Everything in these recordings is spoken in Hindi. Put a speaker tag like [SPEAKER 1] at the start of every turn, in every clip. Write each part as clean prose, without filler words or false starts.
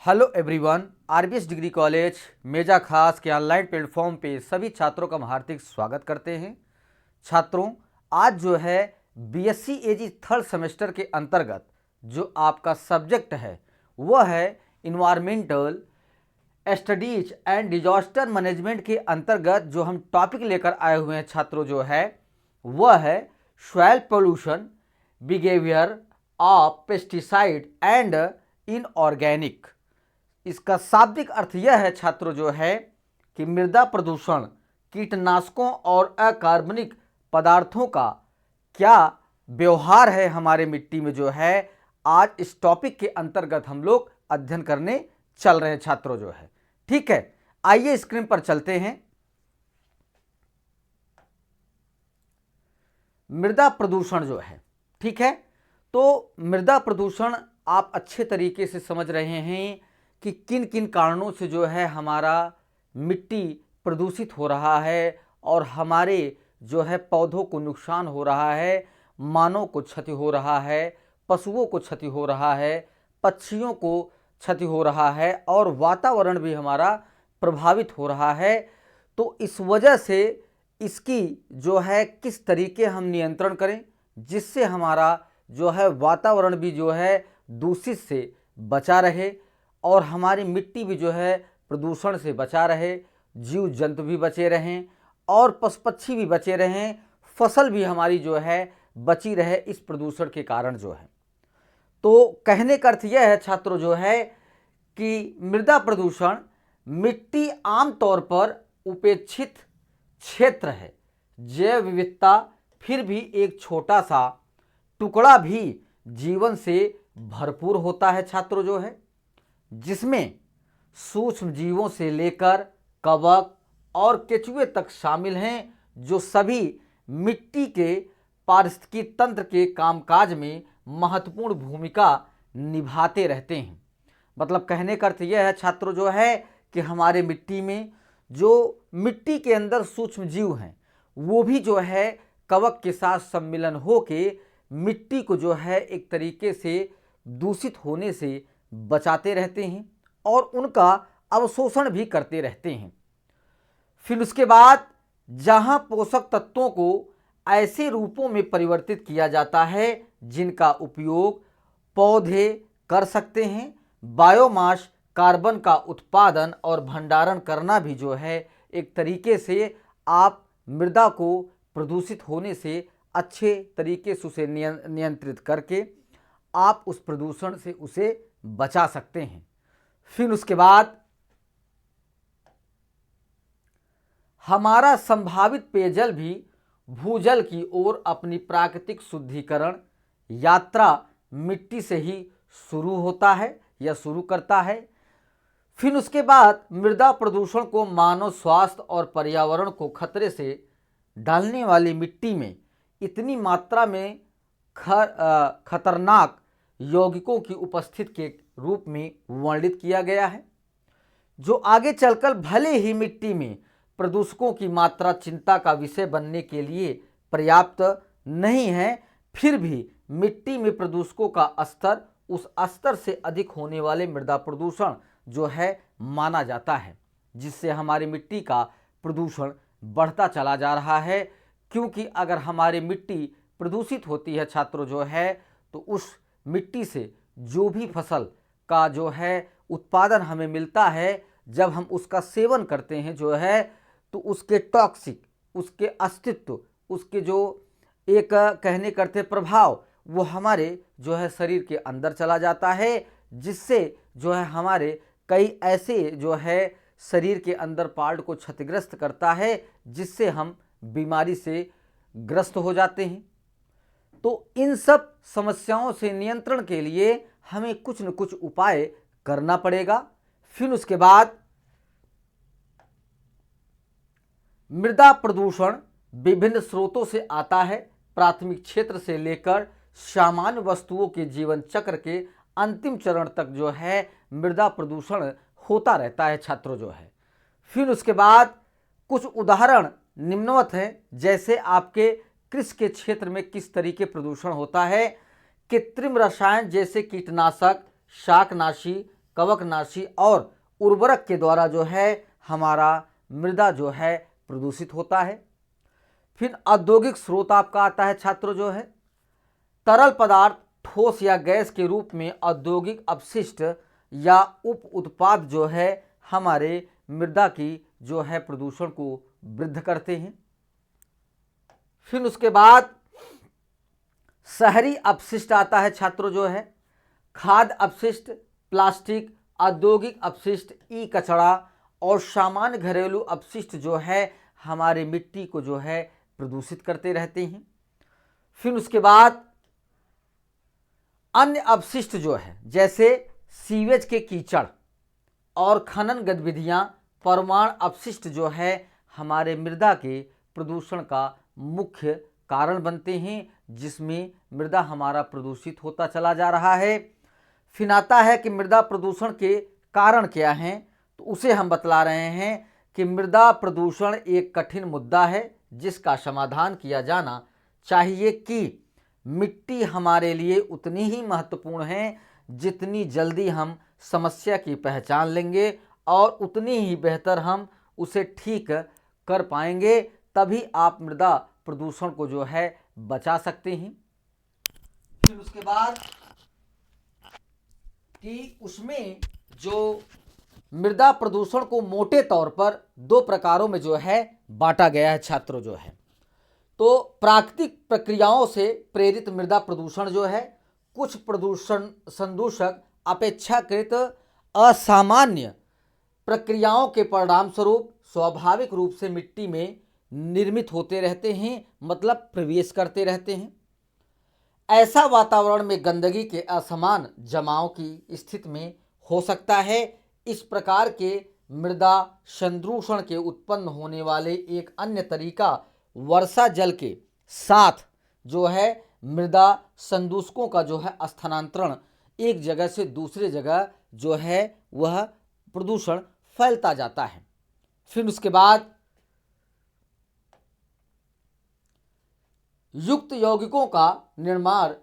[SPEAKER 1] Hello everyone, RBS degree college Meja Khas के ऑनलाइन प्लेटफॉर्म पे सभी छात्रों का हम हार्दिक स्वागत करते हैं। छात्रों, आज जो है बीएससी एजी थर्ड सेमेस्टर के अंतर्गत जो आपका सब्जेक्ट है वह है environmental studies and disaster management के अंतर्गत जो हम टॉपिक लेकर आए हुए हैं छात्रों जो है वह है soil pollution, behaviour of pesticide and inorganic. इसका शाब्दिक अर्थ यह है छात्रों जो है कि मृदा प्रदूषण, कीटनाशकों और अकार्बनिक पदार्थों का क्या व्यवहार है हमारे मिट्टी में जो है आज इस टॉपिक के अंतर्गत हम लोग अध्ययन करने चल रहे हैं छात्रों जो है। ठीक है, आइए स्क्रीन पर चलते हैं। मृदा प्रदूषण जो है, ठीक है, तो मृदा प्रदूषण आप अच्छे तरीके से समझ रहे हैं कि किन किन कारणों से जो है हमारा मिट्टी प्रदूषित हो रहा है और हमारे जो है पौधों को नुकसान हो रहा है, मानव को क्षति हो रहा है, पशुओं को क्षति हो रहा है, पक्षियों को क्षति हो रहा है और वातावरण भी हमारा प्रभावित हो रहा है। तो इस वजह से इसकी जो है किस तरीके हम नियंत्रण करें जिससे हमारा जो है वातावरण भी जो है दूषित से बचा रहे और हमारी मिट्टी भी जो है प्रदूषण से बचा रहे, जीव जंतु भी बचे रहें और पशु पक्षी भी बचे रहें, फसल भी हमारी जो है बची रहे इस प्रदूषण के कारण जो है। तो कहने का अर्थ यह है छात्रों जो है कि मृदा प्रदूषण मिट्टी आमतौर पर उपेक्षित क्षेत्र है, जैव विविधता फिर भी एक छोटा सा टुकड़ा भी जीवन से भरपूर होता है छात्रों जो है, जिसमें सूक्ष्म जीवों से लेकर कवक और केंचुए तक शामिल हैं, जो सभी मिट्टी के पारिस्थितिकी तंत्र के कामकाज में महत्वपूर्ण भूमिका निभाते रहते हैं। मतलब कहने का अर्थ यह है छात्रों जो है कि हमारे मिट्टी में जो मिट्टी के अंदर सूक्ष्म जीव हैं वो भी जो है कवक के साथ सम्मिलन होके मिट्टी को जो है एक तरीके से दूषित होने से बचाते रहते हैं और उनका अवशोषण भी करते रहते हैं। फिर उसके बाद जहां पोषक तत्वों को ऐसे रूपों में परिवर्तित किया जाता है जिनका उपयोग पौधे कर सकते हैं, बायोमास कार्बन का उत्पादन और भंडारण करना भी जो है एक तरीके से आप मृदा को प्रदूषित होने से अच्छे तरीके से उसे नियंत्रित करके आप उस प्रदूषण से उसे बचा सकते हैं। फिर उसके बाद हमारा संभावित पेयजल भी भूजल की ओर अपनी प्राकृतिक शुद्धिकरण यात्रा मिट्टी से ही शुरू होता है या शुरू करता है। फिर उसके बाद मृदा प्रदूषण को मानव स्वास्थ्य और पर्यावरण को खतरे से डालने वाली मिट्टी में इतनी मात्रा में खतरनाक यौगिकों की उपस्थिति के रूप में वर्णित किया गया है, जो आगे चलकर भले ही मिट्टी में प्रदूषकों की मात्रा चिंता का विषय बनने के लिए पर्याप्त नहीं है, फिर भी मिट्टी में प्रदूषकों का स्तर उस स्तर से अधिक होने वाले मृदा प्रदूषण जो है माना जाता है, जिससे हमारी मिट्टी का प्रदूषण बढ़ता चला जा रहा है। क्योंकि अगर हमारी मिट्टी प्रदूषित होती है छात्रों जो है तो उस मिट्टी से जो भी फसल का जो है उत्पादन हमें मिलता है, जब हम उसका सेवन करते हैं जो है तो उसके टॉक्सिक, उसके अस्तित्व, उसके जो एक कहने करते प्रभाव वो हमारे जो है शरीर के अंदर चला जाता है, जिससे जो है हमारे कई ऐसे जो है शरीर के अंदर पार्ट को क्षतिग्रस्त करता है, जिससे हम बीमारी से ग्रस्त हो जाते हैं। तो इन सब समस्याओं से नियंत्रण के लिए हमें कुछ न कुछ उपाय करना पड़ेगा। फिर उसके बाद मृदा प्रदूषण विभिन्न स्रोतों से आता है, प्राथमिक क्षेत्र से लेकर सामान्य वस्तुओं के जीवन चक्र के अंतिम चरण तक जो है मृदा प्रदूषण होता रहता है छात्रों जो है। फिर उसके बाद कुछ उदाहरण निम्नवत हैं, जैसे आपके कृषि के क्षेत्र में किस तरीके प्रदूषण होता है। कृत्रिम रसायन जैसे कीटनाशक, शाकनाशी, कवकनाशी और उर्वरक के द्वारा जो है हमारा मृदा जो है प्रदूषित होता है। फिर औद्योगिक स्रोत आपका आता है छात्रों जो है तरल पदार्थ, ठोस या गैस के रूप में औद्योगिक अपशिष्ट या उप उत्पाद जो है हमारे मृदा की जो है प्रदूषण को वृद्ध करते हैं। फिर उसके बाद शहरी अपशिष्ट आता है छात्रों जो है खाद्य अपशिष्ट, प्लास्टिक, औद्योगिक अपशिष्ट, ई कचरा और सामान्य घरेलू अपशिष्ट जो है हमारे मिट्टी को जो है प्रदूषित करते रहते हैं। फिर उसके बाद अन्य अपशिष्ट जो है जैसे सीवेज के कीचड़ और खनन गतिविधियां, परमाणु अपशिष्ट जो है हमारे मृदा के प्रदूषण का मुख्य कारण बनते हैं, जिसमें मृदा हमारा प्रदूषित होता चला जा रहा है। फिर आता है कि मृदा प्रदूषण के कारण क्या हैं, तो उसे हम बतला रहे हैं कि मृदा प्रदूषण एक कठिन मुद्दा है जिसका समाधान किया जाना चाहिए कि मिट्टी हमारे लिए उतनी ही महत्वपूर्ण है जितनी जल्दी हम समस्या की पहचान लेंगे और उतनी ही बेहतर हम उसे ठीक कर पाएंगे, तभी आप मृदा प्रदूषण को जो है बचा सकते हैं। फिर उसके बाद कि उसमें जो मृदा प्रदूषण को मोटे तौर पर दो प्रकारों में जो है बांटा गया है छात्रों जो है। तो प्राकृतिक प्रक्रियाओं से प्रेरित मृदा प्रदूषण जो है कुछ प्रदूषण संदूषक अपेक्षाकृत असामान्य प्रक्रियाओं के परिणाम स्वरूप स्वाभाविक रूप से मिट्टी में निर्मित होते रहते हैं, मतलब प्रवेश करते रहते हैं। ऐसा वातावरण में गंदगी के असमान जमाव की स्थिति में हो सकता है। इस प्रकार के मृदा संदूषण के उत्पन्न होने वाले एक अन्य तरीका वर्षा जल के साथ जो है मृदा संदूषकों का जो है स्थानांतरण, एक जगह से दूसरे जगह जो है वह प्रदूषण फैलता जाता है। फिर उसके बाद युक्त यौगिकों का निर्माण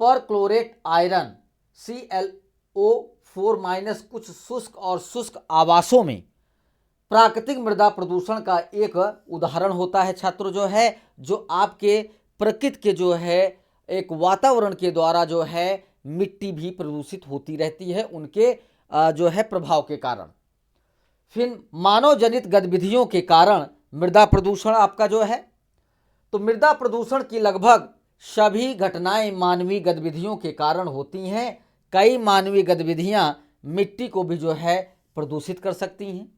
[SPEAKER 1] परक्लोरेट आयरन ClO4- कुछ शुष्क और शुष्क आवासों में प्राकृतिक मृदा प्रदूषण का एक उदाहरण होता है छात्रों जो है, जो आपके प्रकृति के जो है एक वातावरण के द्वारा जो है मिट्टी भी प्रदूषित होती रहती है उनके जो है प्रभाव के कारण। फिर मानव जनित गतिविधियों के कारण मृदा प्रदूषण आपका जो है, तो मृदा प्रदूषण की लगभग सभी घटनाएं मानवीय गतिविधियों के कारण होती हैं। कई मानवीय गतिविधियां मिट्टी को भी जो है प्रदूषित कर सकती हैं।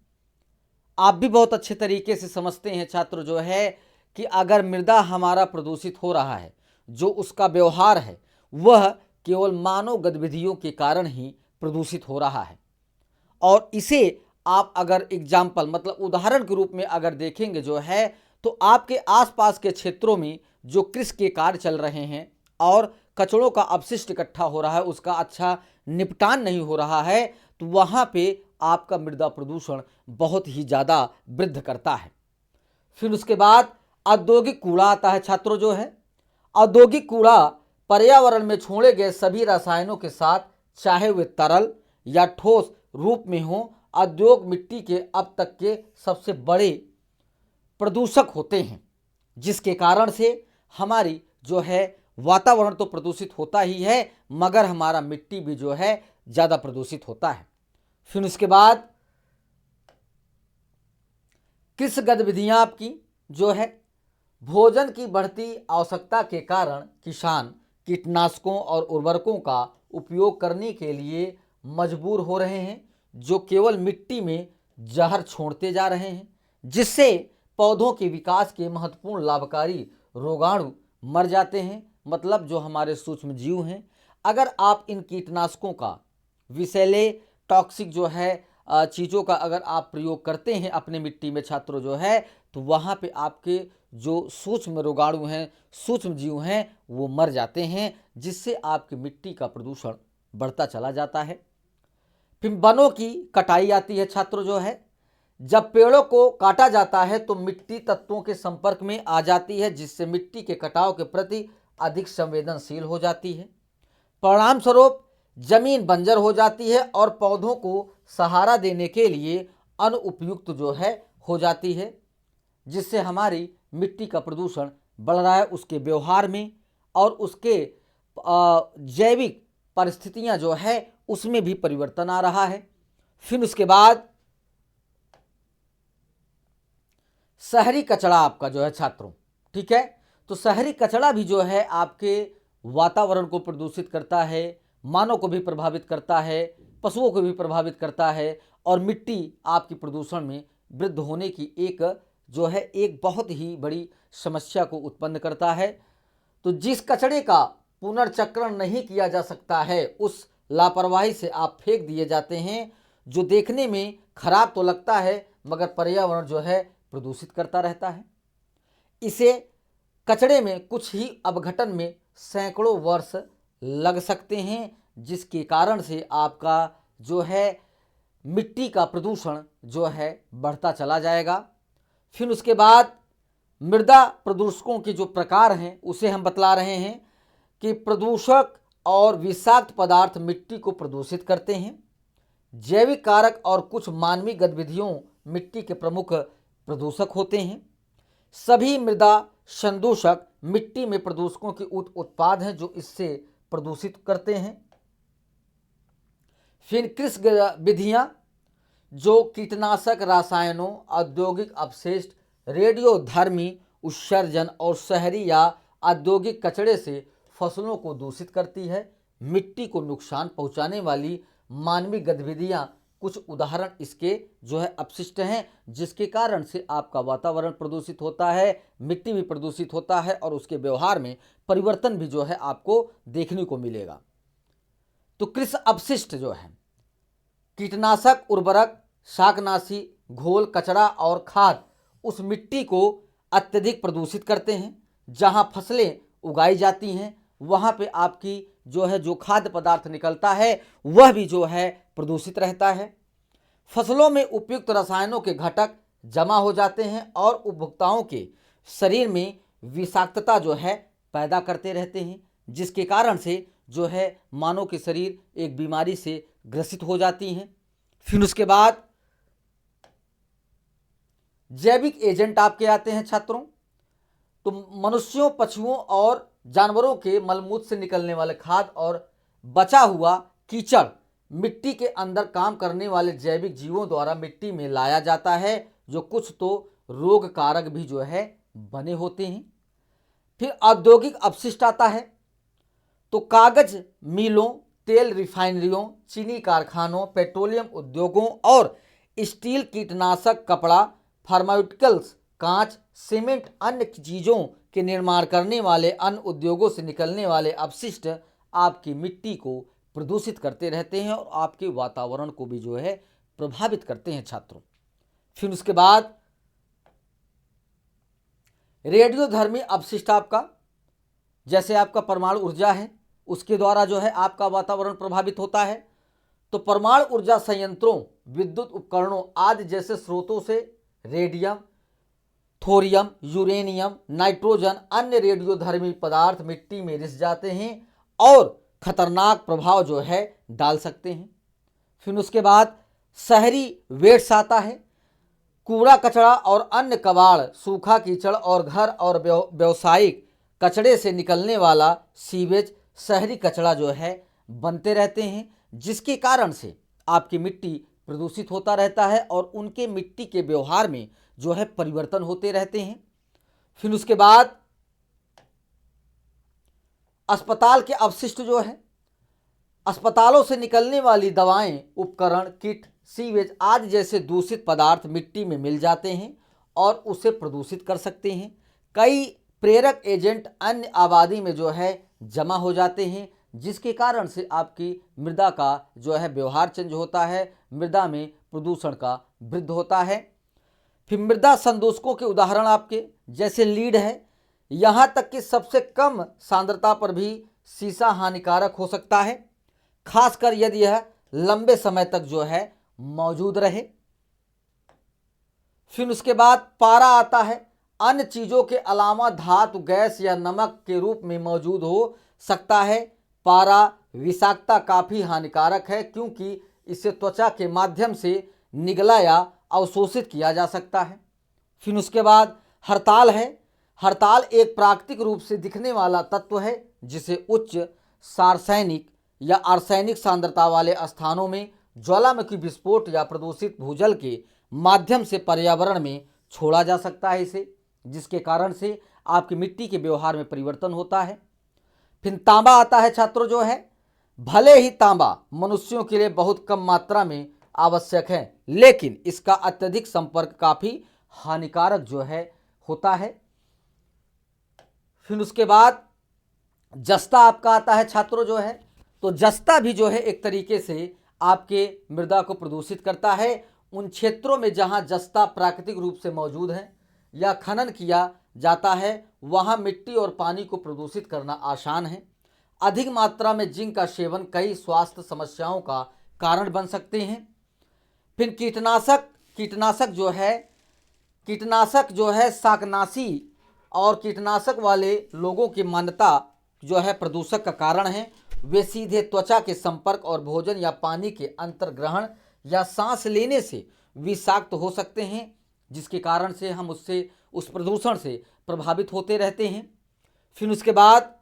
[SPEAKER 1] आप भी बहुत अच्छे तरीके से समझते हैं छात्र जो है कि अगर मृदा हमारा प्रदूषित हो रहा है, जो उसका व्यवहार है वह केवल मानव गतिविधियों के कारण ही प्रदूषित हो रहा है। और इसे आप अगर एग्जाम्पल मतलब उदाहरण के रूप में अगर देखेंगे जो है, तो आपके आसपास के क्षेत्रों में जो कृषि के कार्य चल रहे हैं और कचड़ों का अपशिष्ट इकट्ठा हो रहा है, उसका अच्छा निपटान नहीं हो रहा है, तो वहाँ पे आपका मृदा प्रदूषण बहुत ही ज़्यादा वृद्धि करता है। फिर उसके बाद औद्योगिक कूड़ा आता है छात्रों जो है। औद्योगिक कूड़ा पर्यावरण में छोड़े गए सभी रसायनों के साथ, चाहे वे तरल या ठोस रूप में हो, औद्योग मिट्टी के अब तक के सबसे बड़े प्रदूषक होते हैं, जिसके कारण से हमारी जो है वातावरण तो प्रदूषित होता ही है, मगर हमारा मिट्टी भी जो है ज़्यादा प्रदूषित होता है। फिर उसके बाद कृषि गतिविधियाँ आपकी जो है भोजन की बढ़ती आवश्यकता के कारण किसान कीटनाशकों और उर्वरकों का उपयोग करने के लिए मजबूर हो रहे हैं, जो केवल मिट्टी में जहर छोड़ते जा रहे हैं, जिससे पौधों के विकास के महत्वपूर्ण लाभकारी रोगाणु मर जाते हैं, मतलब जो हमारे सूक्ष्म जीव हैं। अगर आप इन कीटनाशकों का विषैले टॉक्सिक जो है चीज़ों का अगर आप प्रयोग करते हैं अपने मिट्टी में छात्रों जो है, तो वहाँ पे आपके जो सूक्ष्म रोगाणु हैं, सूक्ष्म जीव हैं, वो मर जाते हैं, जिससे आपकी मिट्टी का प्रदूषण बढ़ता चला जाता है। फिर वनों की कटाई आती है छात्रों जो है। जब पेड़ों को काटा जाता है तो मिट्टी तत्वों के संपर्क में आ जाती है, जिससे मिट्टी के कटाव के प्रति अधिक संवेदनशील हो जाती है। परिणाम स्वरूप जमीन बंजर हो जाती है और पौधों को सहारा देने के लिए अनुपयुक्त जो है हो जाती है, जिससे हमारी मिट्टी का प्रदूषण बढ़ रहा है, उसके व्यवहार में और उसके जैविक परिस्थितियां जो है उसमें भी परिवर्तन आ रहा है। फिर उसके बाद शहरी कचरा आपका जो है छात्रों, ठीक है, तो शहरी कचरा भी जो है आपके वातावरण को प्रदूषित करता है, मानव को भी प्रभावित करता है, पशुओं को भी प्रभावित करता है और मिट्टी आपकी प्रदूषण में वृद्धि होने की एक बहुत ही बड़ी समस्या को उत्पन्न करता है। तो जिस कचरे का पुनर्चक्रण नहीं किया जा सकता है उस लापरवाही से आप फेंक दिए जाते हैं, जो देखने में खराब तो लगता है मगर पर्यावरण जो है प्रदूषित करता रहता है। इसे कचरे में कुछ ही अपघटन में सैकड़ों वर्ष लग सकते हैं, जिसके कारण से आपका जो है मिट्टी का प्रदूषण जो है बढ़ता चला जाएगा। फिर उसके बाद मृदा प्रदूषकों के जो प्रकार हैं उसे हम बतला रहे हैं कि प्रदूषक और विषाक्त पदार्थ मिट्टी को प्रदूषित करते हैं। जैविक कारक और कुछ मानवीय गतिविधियों मिट्टी के प्रमुख प्रदूषक होते हैं। सभी मृदा संदूषक मिट्टी में प्रदूषकों के उत्पाद हैं जो इससे प्रदूषित करते हैं। फिर कृषि विधियां जो कीटनाशक, रासायनों, औद्योगिक अपशिष्ट, रेडियोधर्मी उत्सर्जन और शहरी या औद्योगिक कचरे से फसलों को दूषित करती है। मिट्टी को नुकसान पहुंचाने वाली मानवीय गतिविधियां कुछ उदाहरण इसके जो है अपशिष्ट हैं, जिसके कारण से आपका वातावरण प्रदूषित होता है, मिट्टी भी प्रदूषित होता है और उसके व्यवहार में परिवर्तन भी जो है आपको देखने को मिलेगा। तो कृषि अपशिष्ट जो है कीटनाशक, उर्वरक, शाकनाशी, घोल, कचरा और खाद उस मिट्टी को अत्यधिक प्रदूषित करते हैं। जहां फसलें उगाई जाती हैं वहां पे आपकी जो खाद्य पदार्थ निकलता है वह भी जो है प्रदूषित रहता है। फसलों में उपयुक्त रसायनों के घटक जमा हो जाते हैं और उपभोक्ताओं के शरीर में विषाक्तता जो है पैदा करते रहते हैं, जिसके कारण से जो है मानव के शरीर एक बीमारी से ग्रसित हो जाती हैं। फिर उसके बाद जैविक एजेंट आपके आते हैं छात्रों। तो मनुष्यों, पशुओं और जानवरों के मलमूत्र से निकलने वाले खाद और बचा हुआ कीचड़ मिट्टी के अंदर काम करने वाले जैविक जीवों द्वारा मिट्टी में लाया जाता है, जो कुछ तो रोग कारक भी जो है बने होते हैं। फिर औद्योगिक अपशिष्ट आता है। तो कागज मिलों, तेल रिफाइनरियों, चीनी कारखानों, पेट्रोलियम उद्योगों और स्टील, कीटनाशक, कपड़ा, फार्मास्यूटिकल्स, कांच, सीमेंट, अन्य चीज़ों के निर्माण करने वाले अन्य उद्योगों से निकलने वाले अपशिष्ट आपकी मिट्टी को प्रदूषित करते रहते हैं और आपके वातावरण को भी जो है प्रभावित करते हैं छात्रों। फिर उसके बाद रेडियोधर्मी अपशिष्ट आपका, जैसे आपका परमाणु ऊर्जा है उसके द्वारा जो है आपका वातावरण प्रभावित होता है। तो परमाणु ऊर्जा संयंत्रों, विद्युत उपकरणों आदि जैसे स्रोतों से रेडियम, थोरियम, यूरेनियम, नाइट्रोजन, अन्य रेडियोधर्मी पदार्थ मिट्टी में रिस जाते हैं और खतरनाक प्रभाव जो है डाल सकते हैं। फिर उसके बाद शहरी वेस्ट आता है। कूड़ा कचरा और अन्य कबाड़, सूखा कीचड़ और घर और व्यावसायिक कचड़े से निकलने वाला सीवेज शहरी कचरा जो है बनते रहते हैं, जिसके कारण से आपकी मिट्टी प्रदूषित होता रहता है और उनके मिट्टी के व्यवहार में जो है परिवर्तन होते रहते हैं। फिर उसके बाद अस्पताल के अपशिष्ट जो है, अस्पतालों से निकलने वाली दवाएं, उपकरण, किट, सीवेज आदि जैसे दूषित पदार्थ मिट्टी में मिल जाते हैं और उसे प्रदूषित कर सकते हैं। कई प्रेरक एजेंट अन्य आबादी में जो है जमा हो जाते हैं, जिसके कारण से आपकी मृदा का जो है व्यवहार चेंज होता है, मृदा में प्रदूषण का वृद्धि होता है। फिर मृदा संदूषकों के उदाहरण आपके जैसे लीड है, यहाँ तक कि सबसे कम सांद्रता पर भी सीसा हानिकारक हो सकता है, खासकर यदि यह लंबे समय तक जो है मौजूद रहे। फिर उसके बाद पारा आता है। अन्य चीज़ों के अलावा धातु, गैस या नमक के रूप में मौजूद हो सकता है। पारा विषाक्तता काफ़ी हानिकारक है, क्योंकि इसे त्वचा के माध्यम से निगला या अवशोषित किया जा सकता है। फिर उसके बाद हड़ताल है। हड़ताल एक प्राकृतिक रूप से दिखने वाला तत्व है जिसे उच्च रासायनिक या आर्सेनिक सांद्रता वाले स्थानों में ज्वालामुखी विस्फोट या प्रदूषित भूजल के माध्यम से पर्यावरण में छोड़ा जा सकता है इसे, जिसके कारण से आपकी मिट्टी के व्यवहार में परिवर्तन होता है। फिर तांबा आता है छात्रों जो है, भले ही तांबा मनुष्यों के लिए बहुत कम मात्रा में आवश्यक है, लेकिन इसका अत्यधिक संपर्क काफ़ी हानिकारक जो है होता है। फिर उसके बाद जस्ता आपका आता है छात्रों जो है, तो जस्ता भी जो है एक तरीके से आपके मृदा को प्रदूषित करता है। उन क्षेत्रों में जहां जस्ता प्राकृतिक रूप से मौजूद है या खनन किया जाता है, वहां मिट्टी और पानी को प्रदूषित करना आसान है। अधिक मात्रा में जिंक का सेवन कई स्वास्थ्य समस्याओं का कारण बन सकते हैं। फिर कीटनाशक जो है शाकनाशी और कीटनाशक वाले लोगों की मान्यता जो है प्रदूषक का कारण है। वे सीधे त्वचा के संपर्क और भोजन या पानी के अंतर्ग्रहण या सांस लेने से विषाक्त हो सकते हैं, जिसके कारण से हम उस प्रदूषण से प्रभावित होते रहते हैं। फिर उसके बाद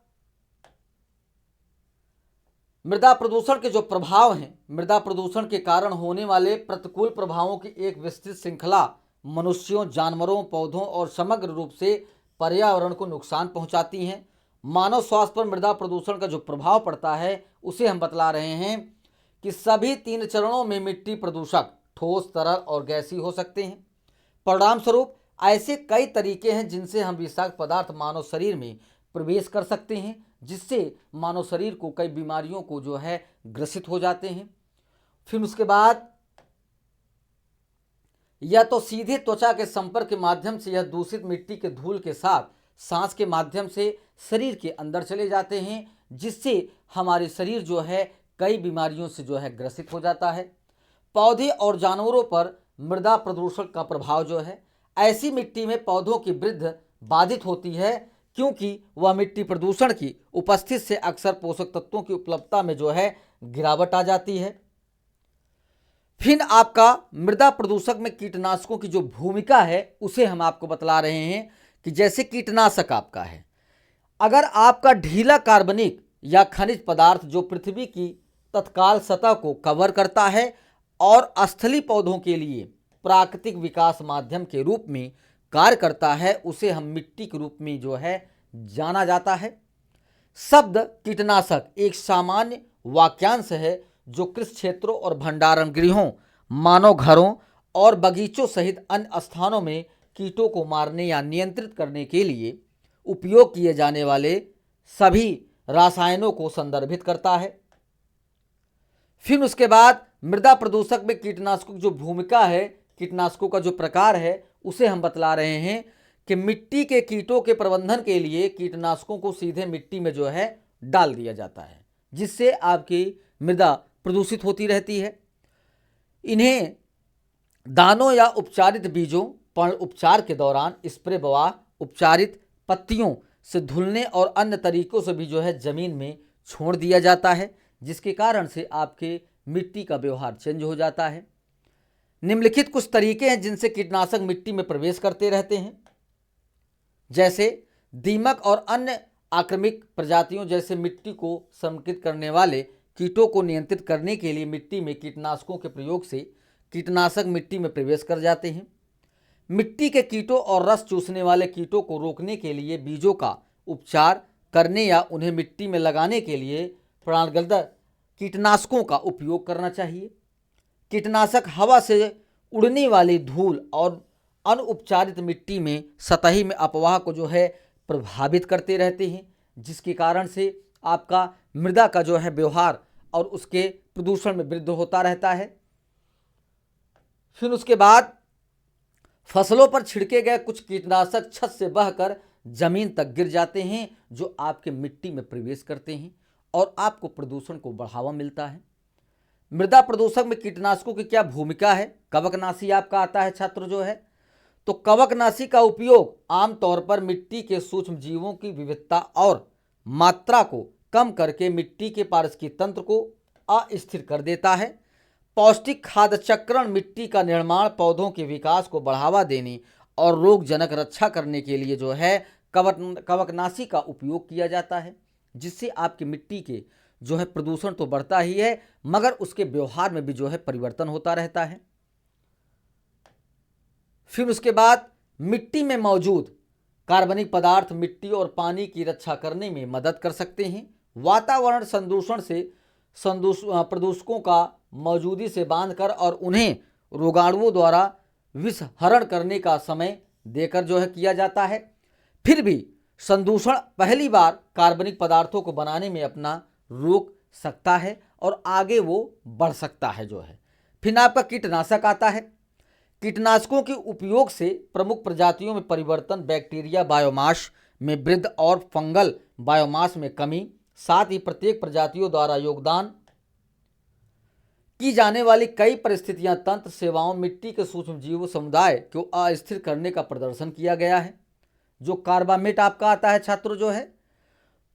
[SPEAKER 1] मृदा प्रदूषण के जो प्रभाव हैं, मृदा प्रदूषण के कारण होने वाले प्रतिकूल प्रभावों की एक विस्तृत श्रृंखला मनुष्यों, जानवरों, पौधों और समग्र रूप से पर्यावरण को नुकसान पहुंचाती हैं। मानव स्वास्थ्य पर मृदा प्रदूषण का जो प्रभाव पड़ता है उसे हम बतला रहे हैं कि सभी 3 चरणों में मिट्टी प्रदूषक ठोस, तरल और गैसीय हो सकते हैं। परिणाम स्वरूप ऐसे कई तरीके हैं जिनसे हम विषाक्त पदार्थ मानव शरीर में प्रवेश कर सकते हैं, जिससे मानव शरीर को कई बीमारियों को जो है ग्रसित हो जाते हैं। फिर उसके बाद या तो सीधे त्वचा के संपर्क के माध्यम से या दूषित मिट्टी के धूल के साथ सांस के माध्यम से शरीर के अंदर चले जाते हैं, जिससे हमारे शरीर जो है कई बीमारियों से जो है ग्रसित हो जाता है। पौधे और जानवरों पर मृदा प्रदूषण का प्रभाव जो है, ऐसी मिट्टी में पौधों की वृद्धि बाधित होती है, क्योंकि वह मिट्टी प्रदूषण की उपस्थिति से अक्सर पोषक तत्वों की उपलब्धता में जो है गिरावट आ जाती है। फिर आपका मृदा प्रदूषक में कीटनाशकों की जो भूमिका है उसे हम आपको बतला रहे हैं कि जैसे कीटनाशक आपका है, अगर आपका ढीला कार्बनिक या खनिज पदार्थ जो पृथ्वी की तत्काल सतह को कवर करता है और स्थलीय पौधों के लिए प्राकृतिक विकास माध्यम के रूप में कार्य करता है, उसे हम मिट्टी के रूप में जो है जाना जाता है। शब्द कीटनाशक एक सामान्य वाक्यांश है जो कृषि क्षेत्रों और भंडारण गृहों, मानव घरों और बगीचों सहित अन्य स्थानों में कीटों को मारने या नियंत्रित करने के लिए उपयोग किए जाने वाले सभी रसायनों को संदर्भित करता है। फिर उसके बाद मृदा प्रदूषक में कीटनाशकों की जो भूमिका है, कीटनाशकों का जो प्रकार है उसे हम बतला रहे हैं कि मिट्टी के कीटों के प्रबंधन के लिए कीटनाशकों को सीधे मिट्टी में जो है डाल दिया जाता है, जिससे आपकी मृदा प्रदूषित होती रहती है। इन्हें दानों या उपचारित बीजों, पर्ण उपचार के दौरान स्प्रे व उपचारित पत्तियों से धुलने और अन्य तरीकों से भी जो है जमीन में छोड़ दिया जाता है, जिसके कारण से आपके मिट्टी का व्यवहार चेंज हो जाता है। निम्नलिखित कुछ तरीके हैं जिनसे कीटनाशक मिट्टी में प्रवेश करते रहते हैं, जैसे दीमक और अन्य आक्रमक प्रजातियों जैसे मिट्टी को संक्रमित करने वाले कीटों को नियंत्रित करने के लिए मिट्टी में कीटनाशकों के प्रयोग से कीटनाशक मिट्टी में प्रवेश कर जाते हैं। मिट्टी के कीटों और रस चूसने वाले कीटों को रोकने के लिए बीजों का उपचार करने या उन्हें मिट्टी में लगाने के लिए प्रणालीगत कीटनाशकों का उपयोग करना चाहिए। कीटनाशक हवा से उड़ने वाली धूल और अनुपचारित मिट्टी में सतही में अपवाह को जो है प्रभावित करते रहते हैं, जिसके कारण से आपका मृदा का जो है व्यवहार और उसके प्रदूषण में वृद्धि होता रहता है। फिर उसके बाद फसलों पर छिड़के गए कुछ कीटनाशक छत से बहकर जमीन तक गिर जाते हैं, जो आपके मिट्टी में प्रवेश करते हैं और आपको प्रदूषण को बढ़ावा मिलता है। मृदा प्रदूषक में कीटनाशकों की क्या भूमिका है? कवकनाशी आपका आता है छात्र जो है, तो कवकनाशी का उपयोग आमतौर पर मिट्टी के सूक्ष्म जीवों की विविधता और मात्रा को कम करके मिट्टी के पारिस्थितिकी तंत्र को अस्थिर कर देता है। पौष्टिक खाद चक्रण मिट्टी का निर्माण, पौधों के विकास को बढ़ावा देने और रोगजनक रक्षा करने के लिए जो है कवकनाशी का उपयोग किया जाता है, जिससे आपकी मिट्टी के जो है प्रदूषण तो बढ़ता ही है मगर उसके व्यवहार में भी जो है परिवर्तन होता रहता है। फिर उसके बाद मिट्टी में मौजूद कार्बनिक पदार्थ मिट्टी और पानी की रक्षा करने में मदद कर सकते हैं। वातावरण संदूषण से प्रदूषकों का मौजूदी से बांधकर और उन्हें रोगाणुओं द्वारा विषहरण करने का समय देकर जो है किया जाता है। फिर भी संदूषण पहली बार कार्बनिक पदार्थों को बनाने में अपना रोक सकता है और आगे वो बढ़ सकता है जो है। फिर आपका कीटनाशक आता है। कीटनाशकों के उपयोग से प्रमुख प्रजातियों में परिवर्तन, बैक्टीरिया बायोमास में वृद्धि और फंगल बायोमास में कमी, साथ ही प्रत्येक प्रजातियों द्वारा योगदान की जाने वाली कई परिस्थितियां, तंत्र, सेवाओं, मिट्टी के सूक्ष्म जीव समुदाय को अस्थिर करने का प्रदर्शन किया गया है। जो कार्बामेट आपका आता है छात्रों जो है,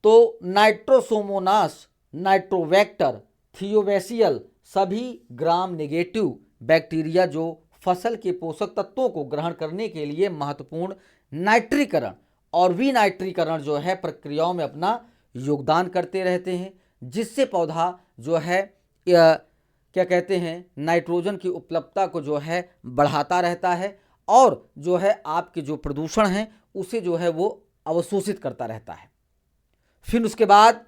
[SPEAKER 1] तो नाइट्रोसोमोनास, नाइट्रोवेक्टर, थियोबैसियल सभी ग्राम नेगेटिव बैक्टीरिया जो फसल के पोषक तत्वों को ग्रहण करने के लिए महत्वपूर्ण नाइट्रीकरण और विनाइट्रीकरण जो है प्रक्रियाओं में अपना योगदान करते रहते हैं, जिससे पौधा जो है क्या कहते हैं नाइट्रोजन की उपलब्धता को जो है बढ़ाता रहता है और जो है आपके जो प्रदूषण हैं उसे जो है वो अवशोषित करता रहता है। फिर उसके बाद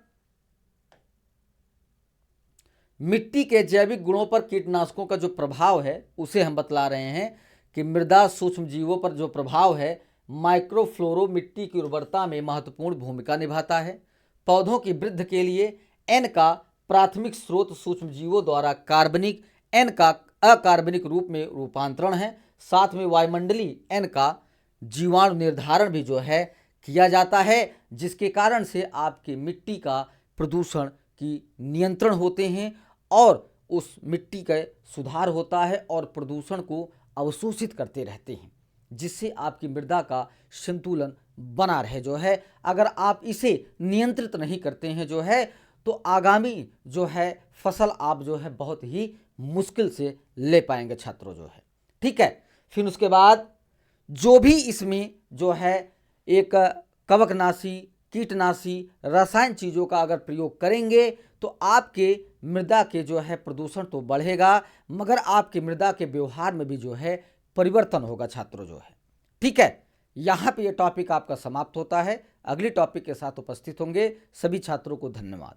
[SPEAKER 1] मिट्टी के जैविक गुणों पर कीटनाशकों का जो प्रभाव है उसे हम बतला रहे हैं कि मृदा सूक्ष्म जीवों पर जो प्रभाव है, माइक्रोफ्लोरो मिट्टी की उर्वरता में महत्वपूर्ण भूमिका निभाता है। पौधों की वृद्धि के लिए एन का प्राथमिक स्रोत सूक्ष्म जीवों द्वारा कार्बनिक एन का अकार्बनिक रूप में रूपांतरण है। साथ में वायुमंडलीय एन का जीवाणु निर्धारण भी जो है किया जाता है, जिसके कारण से आपकी मिट्टी का प्रदूषण की नियंत्रण होते हैं और उस मिट्टी का सुधार होता है और प्रदूषण को अवशोषित करते रहते हैं, जिससे आपकी मृदा का संतुलन बना रहे जो है। अगर आप इसे नियंत्रित नहीं करते हैं जो है तो आगामी जो है फसल आप जो है बहुत ही मुश्किल से ले पाएंगे छात्रों जो है। ठीक है। फिर उसके बाद जो भी इसमें जो है एक कवकनाशी, कीटनाशी, रसायन चीज़ों का अगर प्रयोग करेंगे तो आपके मृदा के जो है प्रदूषण तो बढ़ेगा मगर आपके मृदा के व्यवहार में भी जो है परिवर्तन होगा छात्रों जो है। ठीक है। यहाँ पे ये टॉपिक आपका समाप्त होता है। अगली टॉपिक के साथ उपस्थित होंगे। सभी छात्रों को धन्यवाद।